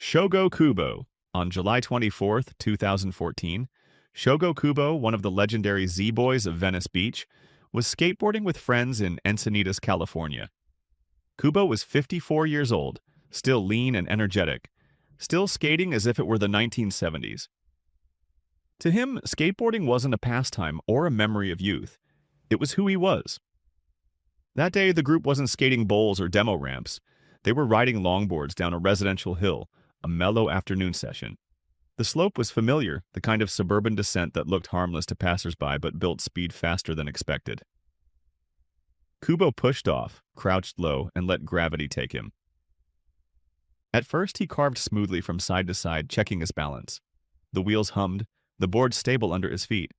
Shogo Kubo. On July 24th, 2014, Shogo Kubo, one of the legendary Z-Boys of Venice Beach, was skateboarding with friends in Encinitas, California. Kubo was 54 years old, still lean and energetic, still skating as if it were the 1970s. To him, skateboarding wasn't a pastime or a memory of youth. It was who he was. That day, the group wasn't skating bowls or demo ramps. They were riding longboards down a residential hill, a mellow afternoon session. The slope was familiar, the kind of suburban descent that looked harmless to passersby but built speed faster than expected. Kubo pushed off, crouched low, and let gravity take him. At first, he carved smoothly from side to side, checking his balance. The wheels hummed, the board stable under his feet.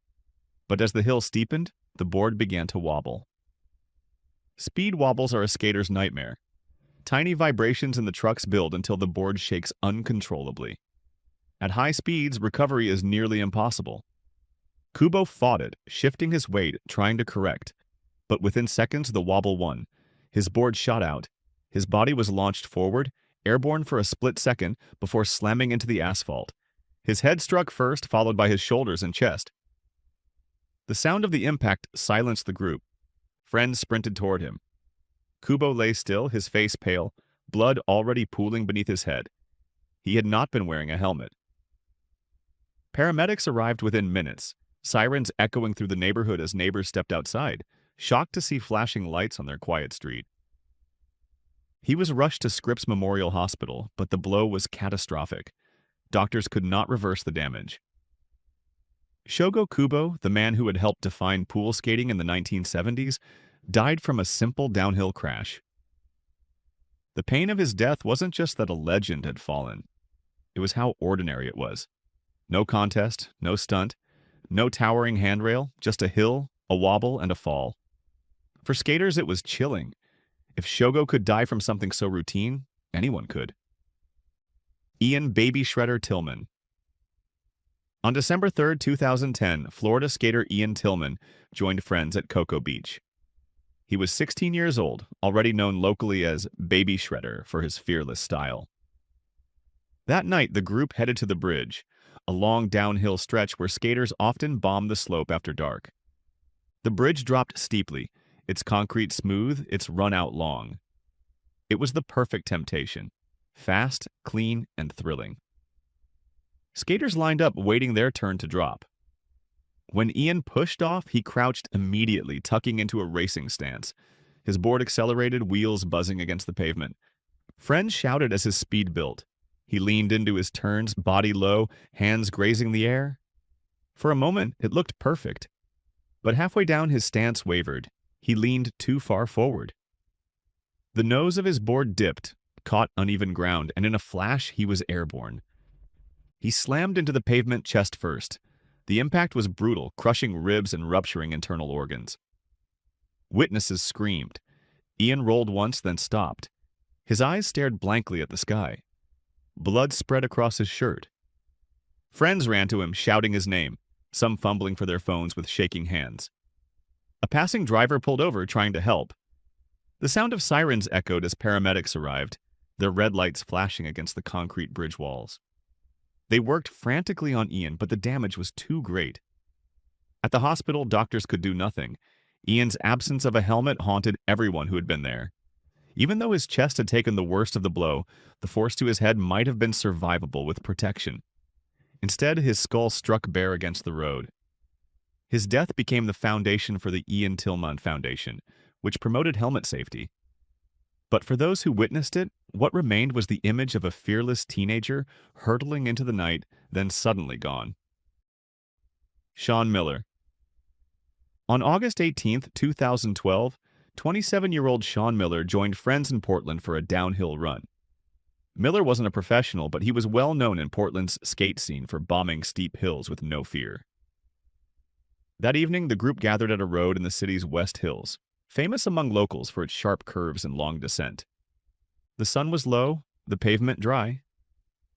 But as the hill steepened, the board began to wobble. Speed wobbles are a skater's nightmare. Tiny vibrations in the trucks build until the board shakes uncontrollably. At high speeds, recovery is nearly impossible. Kubo fought it, shifting his weight, trying to correct. But within seconds, the wobble won. His board shot out. His body was launched forward, airborne for a split second before slamming into the asphalt. His head struck first, followed by his shoulders and chest. The sound of the impact silenced the group. Friends sprinted toward him. Kubo lay still, his face pale, blood already pooling beneath his head. He had not been wearing a helmet. Paramedics arrived within minutes, sirens echoing through the neighborhood as neighbors stepped outside, shocked to see flashing lights on their quiet street. He was rushed to Scripps Memorial Hospital, but the blow was catastrophic. Doctors could not reverse the damage. Shogo Kubo, the man who had helped define pool skating in the 1970s, died from a simple downhill crash. The pain of his death wasn't just that a legend had fallen. It was how ordinary it was. No contest, no stunt, no towering handrail, just a hill, a wobble, and a fall. For skaters, it was chilling. If Shogo could die from something so routine, anyone could. Ian Baby Shredder Tilmann. On December 3, 2010, Florida skater Ian Tilmann joined friends at Cocoa Beach. He was 16 years old, already known locally as Baby Shredder for his fearless style. That night, the group headed to the bridge, a long downhill stretch where skaters often bomb the slope after dark. The bridge dropped steeply, its concrete smooth, its run-out long. It was the perfect temptation. Fast, clean, and thrilling. Skaters lined up waiting their turn to drop. When Ian pushed off, he crouched immediately, tucking into a racing stance. His board accelerated, wheels buzzing against the pavement. Friends shouted as his speed built. He leaned into his turns, body low, hands grazing the air. For a moment, it looked perfect. But halfway down, his stance wavered. He leaned too far forward. The nose of his board dipped, caught uneven ground, and in a flash, he was airborne. He slammed into the pavement chest first. The impact was brutal, crushing ribs and rupturing internal organs. Witnesses screamed. Ian rolled once, then stopped. His eyes stared blankly at the sky. Blood spread across his shirt. Friends ran to him, shouting his name, some fumbling for their phones with shaking hands. A passing driver pulled over, trying to help. The sound of sirens echoed as paramedics arrived, their red lights flashing against the concrete bridge walls. They worked frantically on Ian, but the damage was too great. At the hospital, doctors could do nothing. Ian's absence of a helmet haunted everyone who had been there. Even though his chest had taken the worst of the blow, the force to his head might have been survivable with protection. Instead, his skull struck bare against the road. His death became the foundation for the Ian Tilmann Foundation, which promoted helmet safety. But for those who witnessed it, what remained was the image of a fearless teenager hurtling into the night, then suddenly gone. Sean Miller. On August 18, 2012, 27-year-old Sean Miller joined friends in Portland for a downhill run. Miller wasn't a professional, but he was well known in Portland's skate scene for bombing steep hills with no fear. That evening, the group gathered at a road in the city's West Hills, famous among locals for its sharp curves and long descent. The sun was low, the pavement dry.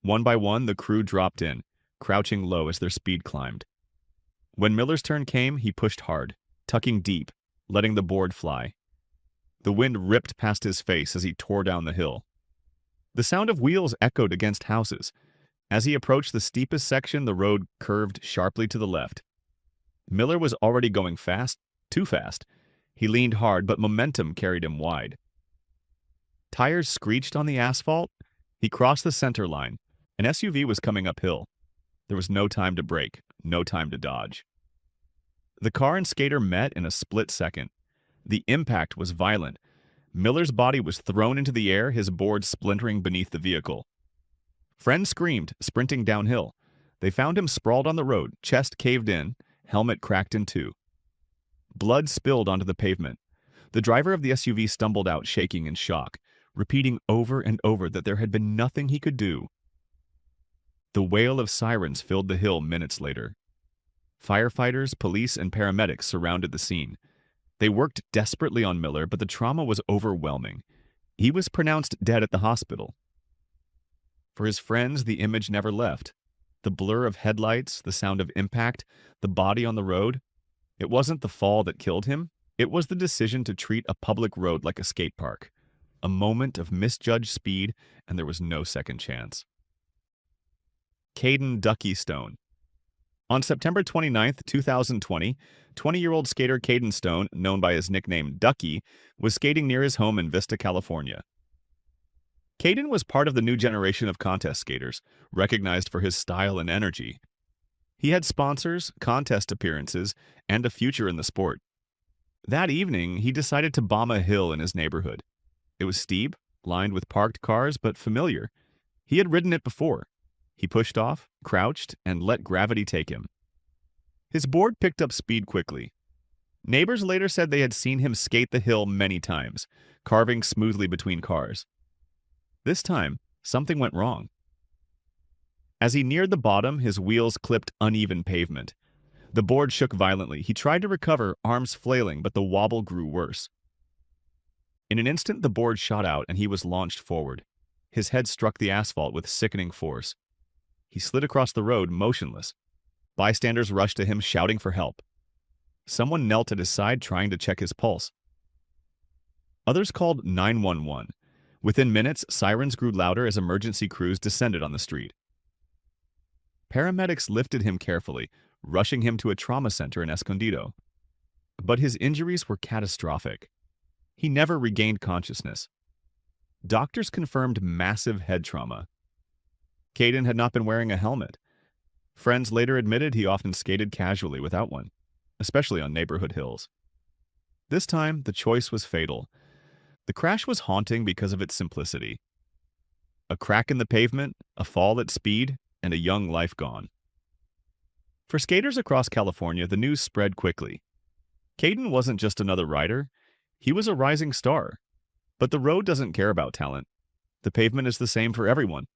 One by one, the crew dropped in, crouching low as their speed climbed. When Miller's turn came, he pushed hard, tucking deep, letting the board fly. The wind ripped past his face as he tore down the hill. The sound of wheels echoed against houses. As he approached the steepest section, the road curved sharply to the left. Miller was already going fast, too fast. He leaned hard, but momentum carried him wide. Tires screeched on the asphalt. He crossed the center line. An SUV was coming uphill. There was no time to brake, no time to dodge. The car and skater met in a split second. The impact was violent. Miller's body was thrown into the air, his board splintering beneath the vehicle. Friends screamed, sprinting downhill. They found him sprawled on the road, chest caved in, helmet cracked in two. Blood spilled onto the pavement. The driver of the SUV stumbled out, shaking in shock, repeating over and over that there had been nothing he could do. The wail of sirens filled the hill minutes later. Firefighters, police, and paramedics surrounded the scene. They worked desperately on Miller, but the trauma was overwhelming. He was pronounced dead at the hospital. For his friends, the image never left. The blur of headlights, the sound of impact, the body on the road. It wasn't the fall that killed him. It was the decision to treat a public road like a skate park. A moment of misjudged speed, and there was no second chance. Kaden Ducky Stone. On September 29, 2020, 20-year-old skater Kaden Stone, known by his nickname Ducky, was skating near his home in Vista, California. Kaden was part of the new generation of contest skaters, recognized for his style and energy. He had sponsors, contest appearances, and a future in the sport. That evening, he decided to bomb a hill in his neighborhood. It was steep, lined with parked cars, but familiar. He had ridden it before. He pushed off, crouched, and let gravity take him. His board picked up speed quickly. Neighbors later said they had seen him skate the hill many times, carving smoothly between cars. This time, something went wrong. As he neared the bottom, his wheels clipped uneven pavement. The board shook violently. He tried to recover, arms flailing, but the wobble grew worse. In an instant, the board shot out and he was launched forward. His head struck the asphalt with sickening force. He slid across the road, motionless. Bystanders rushed to him, shouting for help. Someone knelt at his side, trying to check his pulse. Others called 911. Within minutes, sirens grew louder as emergency crews descended on the street. Paramedics lifted him carefully, rushing him to a trauma center in Escondido. But his injuries were catastrophic. He never regained consciousness. Doctors confirmed massive head trauma. Kaden had not been wearing a helmet. Friends later admitted he often skated casually without one, especially on neighborhood hills. This time, the choice was fatal. The crash was haunting because of its simplicity. A crack in the pavement, a fall at speed, and a young life gone. For skaters across California, the news spread quickly. Kaden wasn't just another rider. He was a rising star. But the road doesn't care about talent. The pavement is the same for everyone.